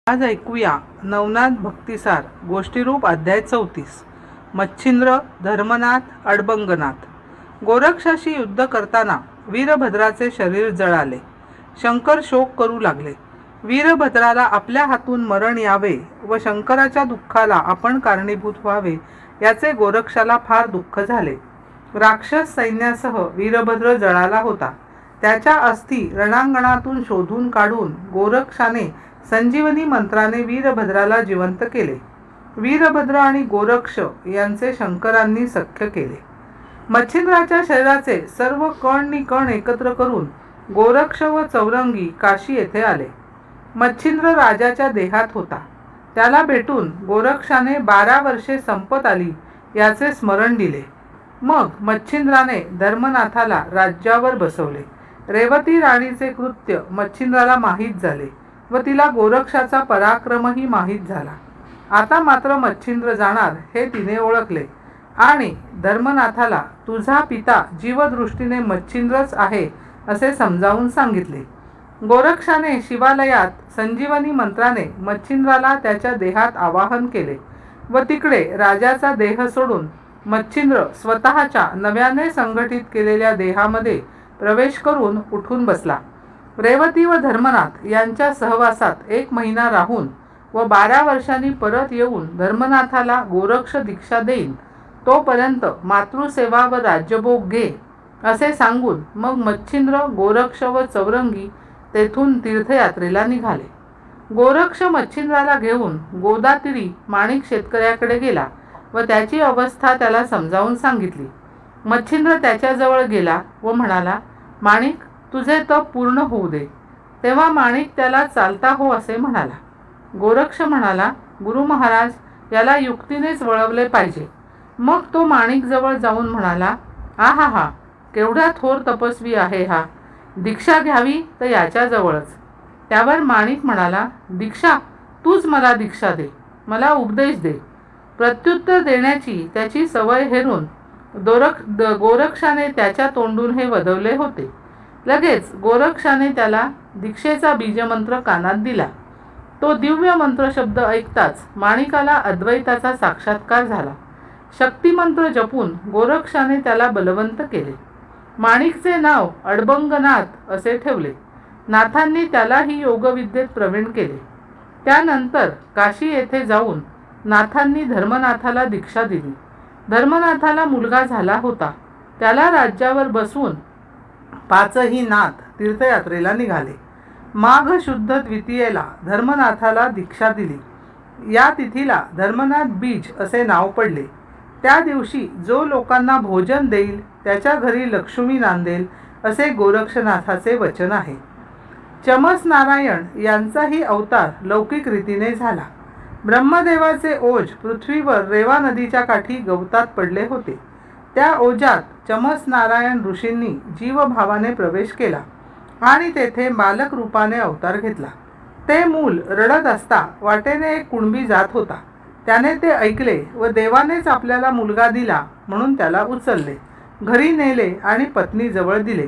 आज ऐकूया नवनाथ भक्तिसार गोष्टीरूप अध्याय 34. मच्छिंद्र, धर्मनाथ, अडबंगनाथ. गोरक्षाशी युद्ध करताना वीरभद्राचे शरीर जळाले. शंकर शोक करू लागले. वीरभद्राला आपल्या हातून मरण यावे व शंकराच्या दुःखाला आपण कारणीभूत व्हावे याचे गोरक्षाला फार दुःख झाले. राक्षस सैन्यासह वीरभद्र जळाला होता. त्याच्या अस्थी रणांगणातून शोधून काढून गोरक्षाने संजीवनी मंत्राने वीरभद्राला जिवंत केले. वीरभद्र आणि गोरक्ष यांचे शंकरांनी सख्य केले. मच्छिंद्राच्या शरीराचे सर्व कण एकत्र करून गोरक्ष व चौरंगी काशी येथे आले. मच्छिंद्र राजाच्या देहात होता. त्याला भेटून गोरक्षाने 12 वर्षे संपत आली याचे स्मरण दिले. मग मच्छिंद्राने धर्मनाथाला राज्यावर बसवले. रेवती राणीचे कृत्य मच्छिंद्राला माहीत झाले व तिला गोरक्षाचा पराक्रमही माहीत झाला. आता मात्र मच्छिंद्र जाणार हे तिने ओळखले आणि धर्मनाथाला तुझा पिता जीवदृष्टीने मच्छिंद्रच आहे असे समजावून सांगितले. गोरक्षाने शिवालयात संजीवनी मंत्राने मच्छिंद्राला त्याच्या देहात आवाहन केले व तिकडे राजाचा देह सोडून मच्छिंद्र स्वतःच्या नव्याने संघटित केलेल्या देहामध्ये प्रवेश करून उठून बसला. रेवती व धर्मनाथ यांच्या सहवासात 1 महिना राहून व 12 वर्षांनी परत येऊन धर्मनाथाला गोरक्ष दीक्षा देईन, तोपर्यंत मातृसेवा व राज्यभोग घे असे सांगून मग मच्छिंद्र, गोरक्ष व चौरंगी तेथून तीर्थयात्रेला निघाले. गोरक्ष मच्छिंद्राला घेऊन गोदातीरी माणिक शेतकऱ्याकडे गेला व त्याची अवस्था त्याला समजावून सांगितली. मच्छिंद्र त्याच्याजवळ गेला व म्हणाला, माणिक, तुझे तप पूर्ण होऊ दे. तेव्हा माणिक त्याला चालता हो असे म्हणाला. गोरक्ष म्हणाला, गुरु महाराज, याला युक्तीनेच वळवले पाहिजे. मग तो माणिक जवळ जाऊन म्हणाला, आहा हा, केवढा थोर तपस्वी आहे हा. दीक्षा घ्यावी तर याच्याजवळच. त्यावर माणिक म्हणाला, दीक्षा? तूच मला दीक्षा दे, मला उपदेश दे. प्रत्युत्तर देण्याची त्याची सवय हेरून गोरक्षाने त्याच्या तोंडून हे वदवले होते. लगेच गोरक्षाने त्याला दीक्षेचा बीजमंत्र कानात दिला. तो दिव्य मंत्र शब्द ऐकताच माणिकाला अद्वैताचा साक्षात्कार झाला. शक्तिमंत्र जपून गोरक्षाने त्याला बलवंत केले. माणिकचे नाव अडबंगनाथ असे ठेवले. नाथांनी त्यालाही योगविद्येत प्रवीण केले. त्यानंतर काशी येथे जाऊन नाथांनी धर्मनाथाला दीक्षा दिली. धर्मनाथाला मुलगा झाला होता. त्याला राज्यावर बसवून 5ही नाथ तीर्थयात्रेला निघाले. माघ शुद्ध द्वितीयेला धर्मनाथाला दीक्षा दिली. या तिथीला धर्मनाथ बीज असे नाव पडले. त्या दिवशी जो लोकांना भोजन देईल त्याच्या घरी लक्ष्मी नांदेल असे गोरक्षनाथाचे वचन आहे. चमस नारायण यांचाही अवतार लौकिक रीतीने झाला. ब्रह्मदेवाचे ओझ पृथ्वीवर रेवा नदीच्या काठी गवतात पडले होते. त्या ओझ्यात चमस नारायण ऋषींनी जीवभावाने प्रवेश केला आणि तेथे बालक रूपाने अवतार घेतला. ते मूल रडत असता वाटेने एक कुणबी जात होता. त्याने ते ऐकले व देवानेच आपल्याला मुलगा दिला म्हणून त्याला उचलले, घरी नेले आणि पत्नीजवळ दिले.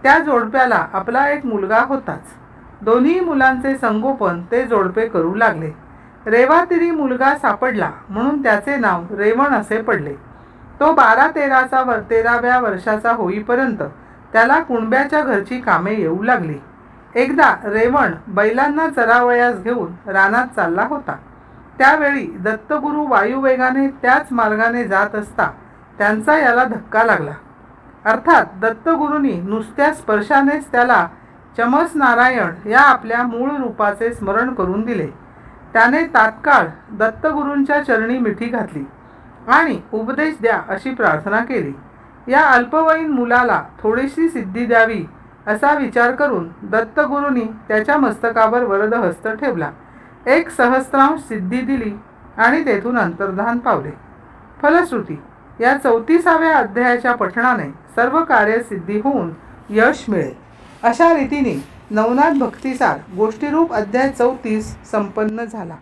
त्या जोडप्याला आपला एक मुलगा होताच. दोन्ही मुलांचे संगोपन ते जोडपे करू लागले. रेवातीरी मुलगा सापडला म्हणून त्याचे नाव रेवण असे पडले. तो 12-13व्या वर्षाचा होईपर्यंत त्याला कुणब्याच्या घरची कामे येऊ लागली. एकदा रेवण बैलांना चरावयास घेऊन रानात चालला होता. त्यावेळी दत्तगुरू वायुवेगाने त्याच मार्गाने जात असता त्यांचा याला धक्का लागला. अर्थात दत्तगुरूंनी नुसत्या स्पर्शानेच त्याला चमस नारायण या आपल्या मूळ रूपाचे स्मरण करून दिले. त्याने तात्काळ दत्तगुरूंच्या चरणी मिठी घातली आणि उपदेश द्या अशी प्रार्थना केली. या अल्पवयीन मुलाला थोडीशी सिद्धी द्यावी असा विचार करून दत्तगुरूंनी त्याच्या मस्तकावर वरदहस्त ठेवला. 1 सहस्रांश सिद्धी दिली आणि तेथून अंतर्धान पावले. फलश्रुती, या 34व्या अध्यायाच्या पठणाने सर्व कार्य सिद्धी होऊन यश मिळेल. अशा रीतीने नवनाथ भक्तिसार गोष्टीरूप अध्याय 34 संपन्न झाला.